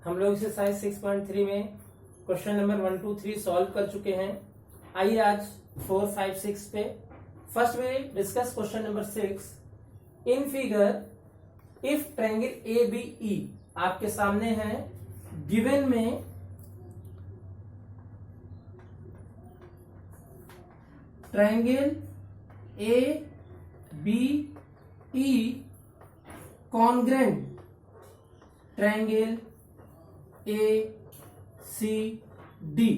हम लोग एक्सरसाइज 6.3 में क्वेश्चन नंबर 1, 2, 3 सॉल्व कर चुके हैं। आइए आज 4, 5, 6 पे first we discuss question number 6। In figure if triangle A B E आपके सामने है, गिवन में triangle A B E congruent triangle A C D.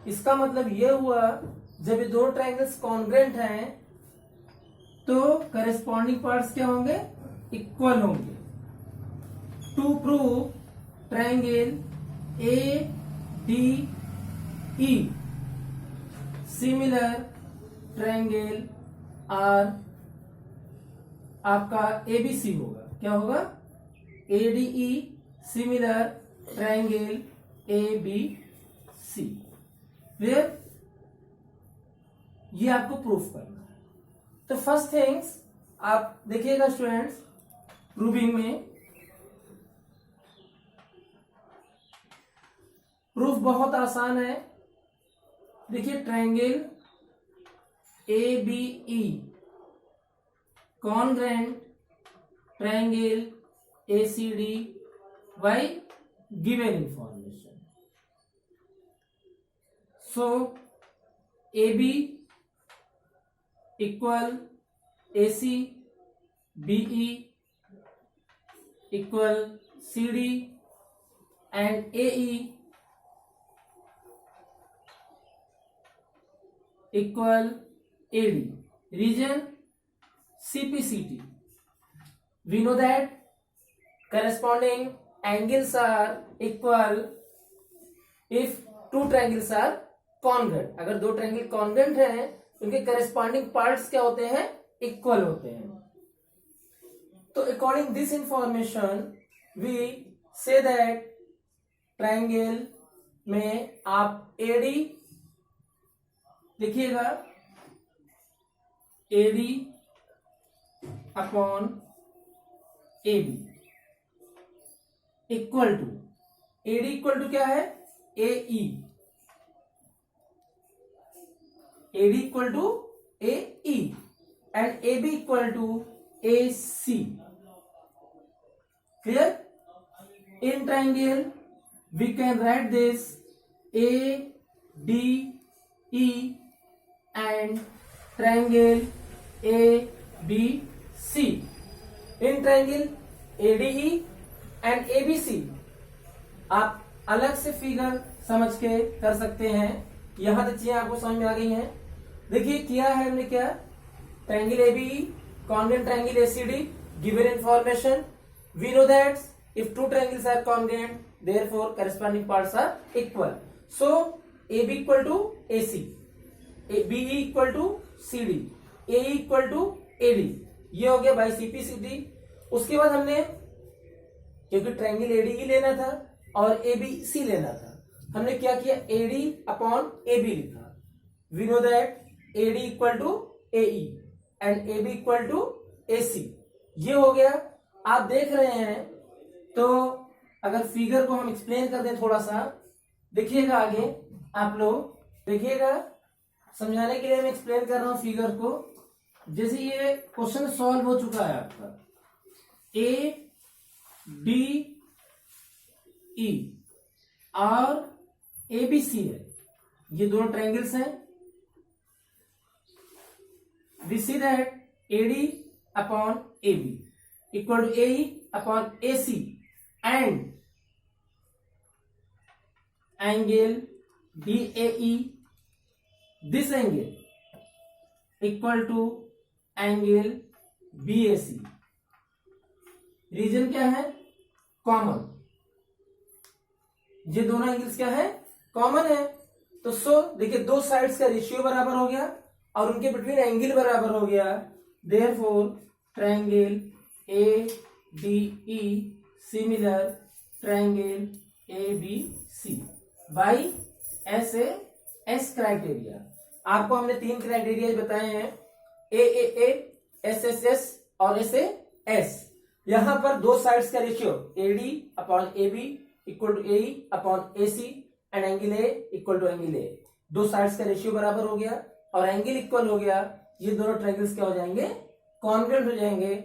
इसका मतलब यह हुआ जब ये दो ट्रायंगल्स कॉन्ग्रेंट हैं तो करेस्पॉन्डिंग पार्ट्स क्या होंगे, इक्वल होंगे। To prove triangle A D E similar triangle are आपका एबीसी होगा। क्या होगा, ADE similar triangle A B C. Clear? ये आपको प्रूफ करना है। तो फर्स्ट थिंग्स आप देखिएगा स्टूडेंट्स, प्रूविंग में प्रूफ बहुत आसान है। देखिए triangle A B E congruent triangle A C D by given information. So AB equal AC, BE equal CD and AE equal AD. Region CPCT. We know that corresponding angles are equal if two triangles are congruent। अगर दो triangle congruent हैं उनके corresponding parts क्या होते हैं, equal होते हैं। तो according this information we say that triangle में आप एडी लिखिएगा, AD upon AB equal to AD equal to क्या है, AE. AD equal to AE and AB equal to AC. Clear? In triangle we can write this A D E and triangle A B C. In triangle ADE and ABC आप अलग से figure समझ के कर सकते हैं। यहां तक चीजें आपको समझ में आ गई हैं। देखिए किया है हमने, क्या triangle ABE congruent triangle ACD, given information we know that if two triangles are congruent therefore corresponding parts are equal. So AB equal to AC, BE equal to CD, AE equal to AD. ये हो गया bye सीपीसीडी। उसके बाद हमने, क्योंकि triangle ADE लेना था और एबीसी लेना था, हमने क्या किया, एडी अपॉन एबी लिखा। We know that AD equal to AE and AB equal to AC. ये हो गया। आप देख रहे हैं तो अगर फिगर को हम एक्सप्लेन कर दें थोड़ा सा, देखिएगा आगे आप लोग देखिएगा, समझाने के लिए मैं एक्सप्लेन कर रहा हूं फिगर को। जैसे ये क्वेश्चन सॉल्व हो चुका है आपका, ए डी ई और एबीसी है, ये दोनों ट्रायंगल्स हैं। We see that AD upon AB equal to AE upon AC and angle DAE, this angle equal to angle BAC. Reason क्या है, कॉमन। ये दोनों एंगल्स क्या है, कॉमन है। तो सो देखिए दो साइड्स का रेशियो बराबर हो गया और उनके बिटवीन एंगल बराबर हो गया। Therefore triangle A D E similar triangle A B C by S criteria. आपको हमने 3 क्राइटेरिया बताए हैं, ए एस एस एस और एस ए एस। यहां पर दो साइड्स का ratio AD upon AB equal to A upon A C and angle A equal to angle A. दो साइड्स का रेशियो बराबर हो गया और एंगल इक्वल हो गया। ये दोनों ट्रायंगल्स क्या हो जाएंगे, कॉन्ग्रुएंट हो जाएंगे।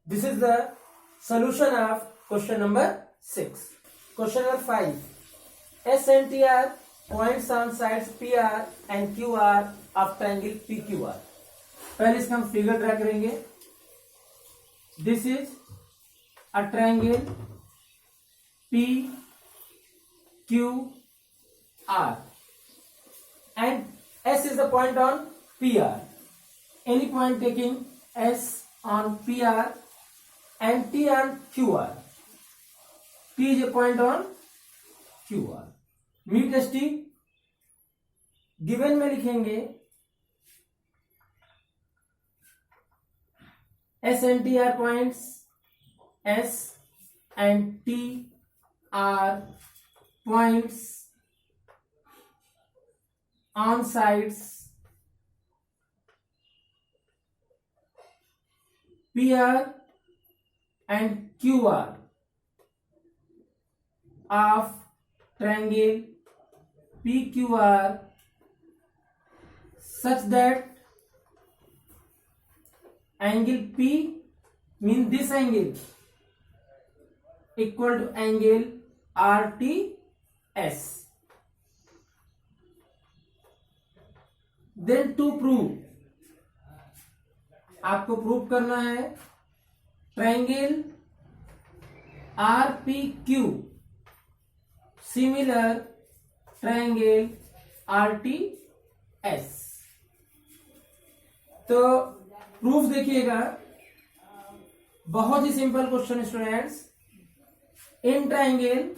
This is the solution of question number 6। Question number 5, S and T R points on sides P R and Q R of triangle P Q R. पहले इसका हम फिगर ड्रा करेंगे। This is a triangle P Q R and S is the point on PR. Any point taking S on PR and T on QR. T is a point on QR. Meet ST given में लिखेंगे S and T are points. S and T are points on sides PR and QR of triangle PQR such that angle P means this angle equal to angle RTS. Then to prove, आपको prove करना है triangle RPQ similar triangle RTS। तो proof देखिएगा, बहुत ही simple question students. In triangle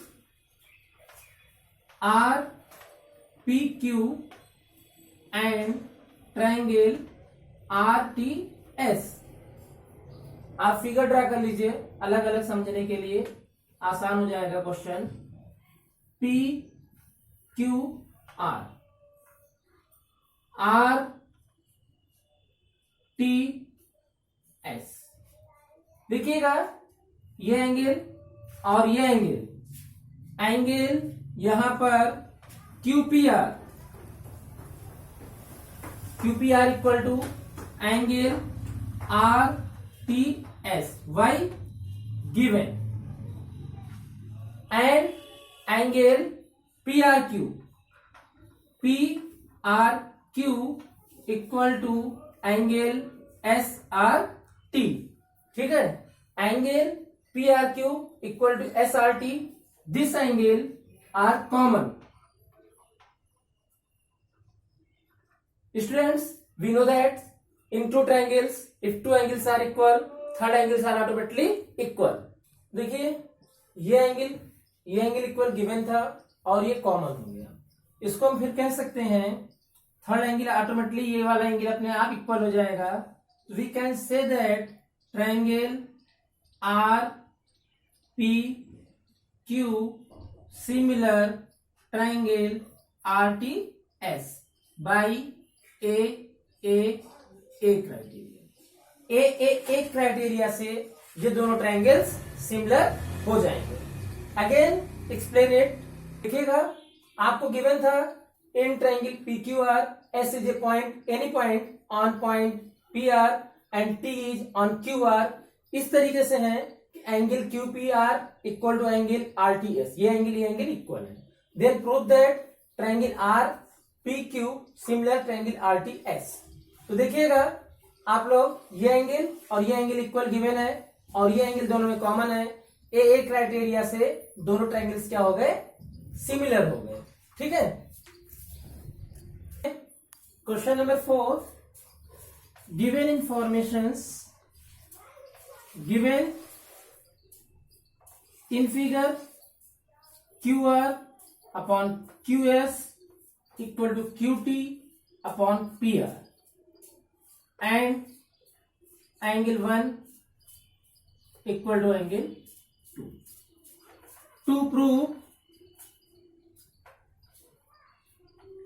RPQ and triangle RTS, आप figure draw कर लीजिए अलग अलग समझने के लिए आसान हो जाएगा क्वेश्चन। PQR RTS, देखिएगा ये एंगल और ये एंगल यहां पर QPR equal to angle RTS, y given, and angle PRQ equal to angle SRT। ठीक है, angle PRQ equal to SRT, this angle are common. Students, we know that in two triangles, if two angles are equal, third angles are automatically equal. देखिए ये angle equal given था और ये common हो गया। इसको हम फिर कह सकते हैं थर्ड एंगल ऑटोमेटिकली ये वाला एंगल अपने आप इक्वल हो जाएगा। We can say that triangle RPQ similar triangle RTS by A criteria से ये दोनों ट्रायंगल्स सिमिलर हो जाएंगे। Again explain it. देखिएगा आपको गिवन था in triangle PQR S is a point, any point on point PR and T is on QR। इस तरीके से है कि angle QPR equal to angle RTS, ये एंगल इक्वल है। Then prove that triangle RPQ similar triangle RTS। तो देखिएगा आप लोग ये एंगल और ये एंगल इक्वल गिवन है और ये एंगल दोनों में कॉमन है। ए क्राइटेरिया से दोनों ट्रायंगल्स क्या हो गए, सिमिलर हो गए। ठीक है, question number 4, given informations given in figure QR upon QS equal to QT upon PR and angle 1 equal to angle 2. To prove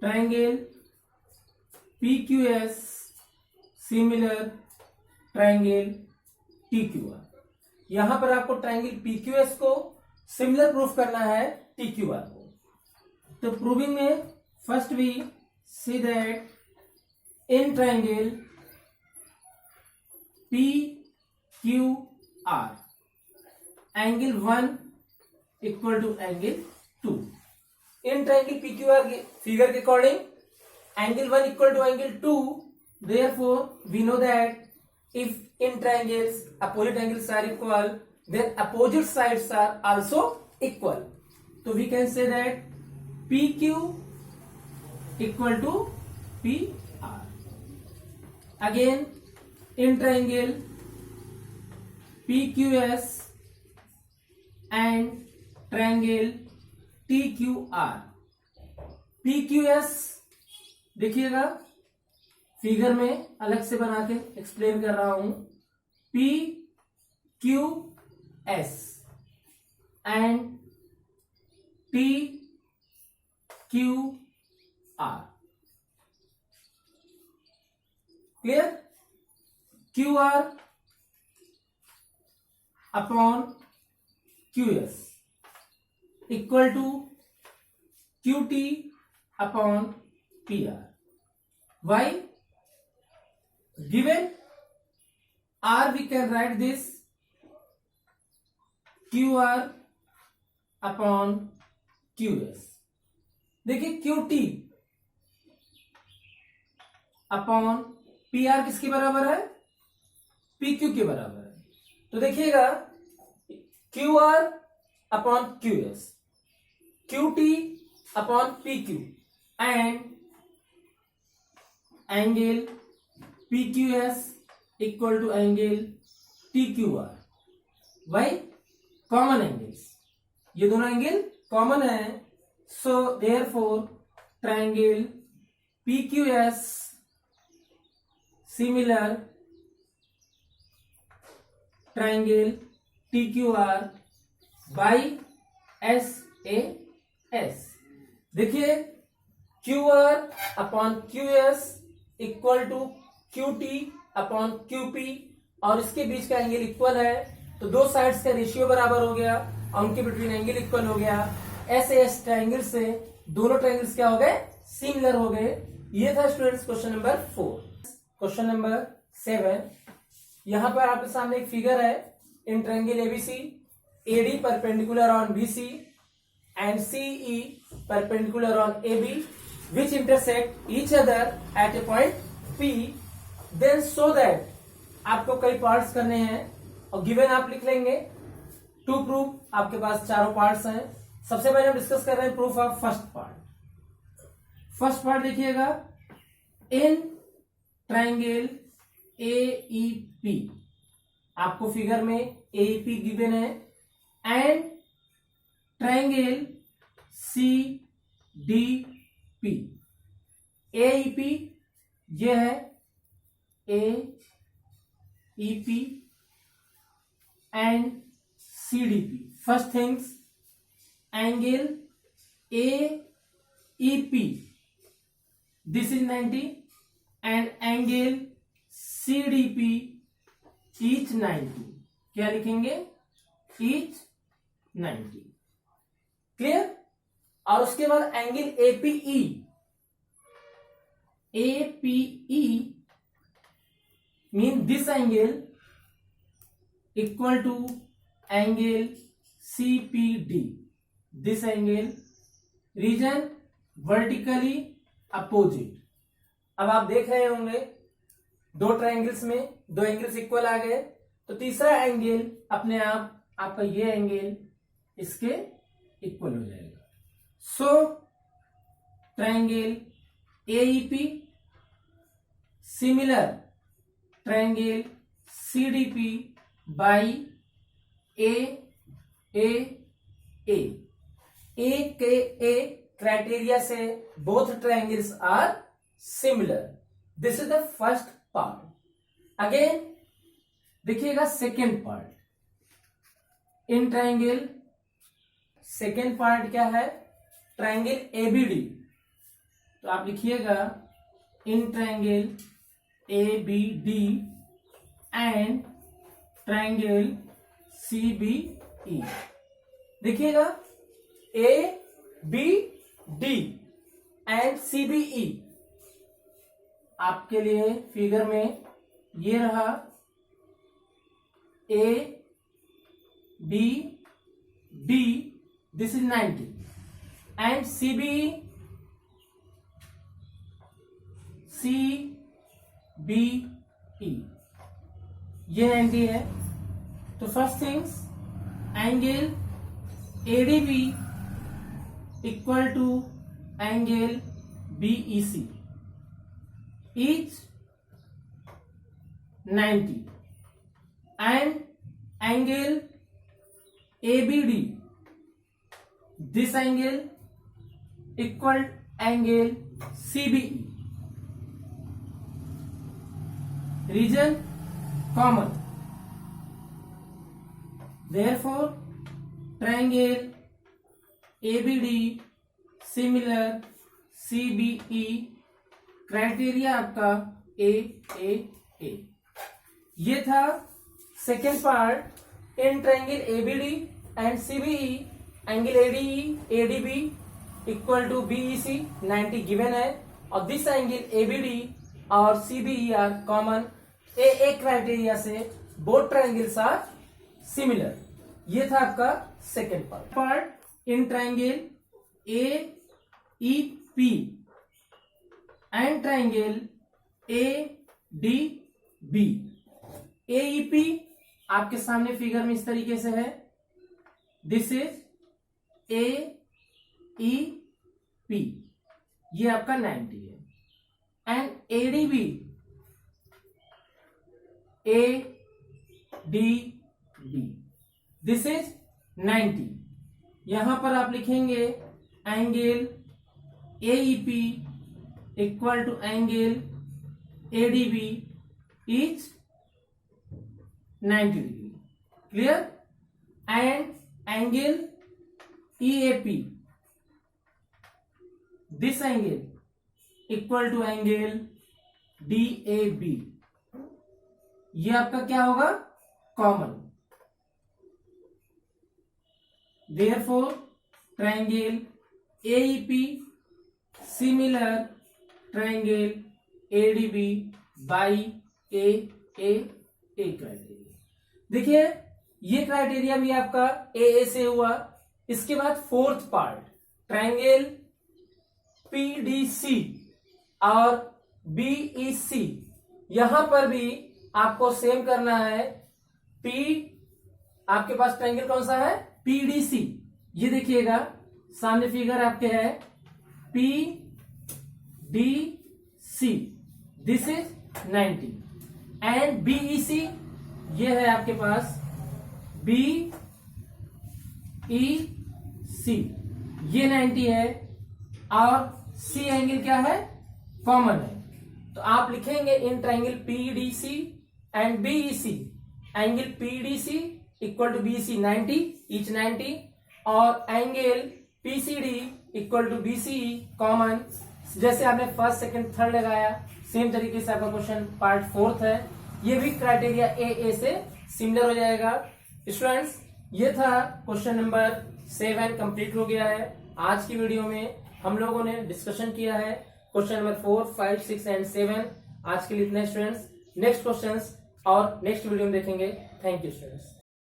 triangle PQS similar triangle TQR। यहां पर आपको ट्रायंगल PQS को सिमिलर प्रूफ करना है TQR को। तो proving में first we see that in triangle PQR angle 1 equal to angle 2। In triangle PQR के फिगर के according angle 1 equal to angle 2, therefore we know that if in triangles opposite angles are equal, then opposite sides are also equal. So we can say that PQ equal to PR. Again, in triangle PQS and triangle TQR. PQS देखिएगा figure में अलग से बना के explain कर रहा हूं। PQS and TQR clear. QR upon QS equal to QT upon PR। Why? Given R, we can write this QR upon QS। देखिए QT अपॉन PR किसके बराबर है? PQ के बराबर है। तो देखिएगा QR upon QS, QT upon PQ and angle PQS equal to angle TQR। Why? Common angles, ये दोनों एंगल कॉमन है। So therefore triangle PQS similar triangle TQR by SAS। देखिए QR upon QS equal to QT upon QP और इसके बीच का angle equal है, तो दो साइड्स का रेशियो बराबर हो गया और उनके बिटवीन एंगल इक्वल हो गया। SAS ट्रायंगल से दोनों ट्रायंगल्स क्या हो गए? सिमिलर हो गए। ये था students question number 4। Question number 7, यहां पर आपके सामने एक फिगर है। In triangle ABC AD perpendicular on BC and CE perpendicular on AB which intersect each other at a point P, then so that आपको कई पार्ट्स करने हैं और गिवन आप लिख लेंगे। टू प्रूफ आपके पास चारों पार्ट्स हैं। सबसे पहले हम डिस्कस कर रहे हैं proof of first part. First part देखिएगा, इन ट्राइंगल AEP, आपको फिगर में AEP गिवन है एंड ट्राइंगल CDP। AEP ये है AEP and CDP। First things, angle AEP this is 90 and angle CDP each 90। क्या लिखेंगे? ईच 90। क्लियर। और उसके बाद angle APE mean this angle equal to angle CPD। this angle region vertically opposite। अब आप देख रहे होंगे दो ट्रायंगल्स में दो एंगल्स इक्वल आ गए, तो तीसरा एंगल अपने आप आपका ये एंगल इसके इक्वल हो जाएगा। So triangle AEP similar triangle CDP by A criteria से both triangles are similar. This is the first part. Again देखिएगा second part, in triangle second part क्या है? Triangle ABD। तो आप लिखिएगा in triangle ABD and triangle CBE। देखिएगा ABD and CBE। आपके लिए फिगर में ये रहा ABD, this is 90 and CBE ये 90 है। तो first things, angle ADB equal to angle BEC, each 90, and angle ABD, this angle equal angle CBE, region common, therefore triangle ABD similar CBE, criteria आपका A। ये था second part. In triangle ABD and CBE angle ADB equal to BEC 90 given है, और this angle ABD और CBE are common. A criteria से both triangles are similar. ये था आपका second part. In triangle AEP and triangle ADB। AEP आपके सामने figure में इस तरीके से है, दिस इज AEP, ये आपका 90 है। And ADB this is 90। यहां पर आप लिखेंगे angle AEP equal to angle ADB is 90 degree, clear. And angle EAP, this angle equal to angle DAB, ये आपका क्या होगा, common. Therefore triangle AEP similar triangle ADB by A criteria. देखिए ये क्राइटेरिया भी आपका AA से हुआ। इसके बाद फोर्थ पार्ट, ट्राइंगल PDC और BEC, यहां पर भी आपको सेम करना है। आपके पास ट्राइंगल कौन सा है, PDC। ये देखिएगा सामने फिगर आपके है PDC, this is 90। And BEC, ये है आपके पास BEC, ये 90 है, और C एंगल क्या है, कॉमन है। तो आप लिखेंगे in triangle PDC and BEC, angle PDC equal to BEC 90, each 90, और angle PCD equal to BCE common. जैसे आपने फर्स्ट सेकंड थर्ड लगाया, सेम तरीके से आपका क्वेश्चन पार्ट फोर्थ है, ये भी क्राइटेरिया AA से सिमिलर हो जाएगा। स्टूडेंट्स, ये था क्वेश्चन नंबर 7 कंप्लीट हो गया है। आज की वीडियो में हम लोगों ने डिस्कशन किया है क्वेश्चन नंबर 4, 5, 6 एंड 7। आज के लिए इतने स्टूडेंट्स, नेक्स्ट क्वेश्चंस और नेक्स्ट वीडियो में देखेंगे। Thank you students.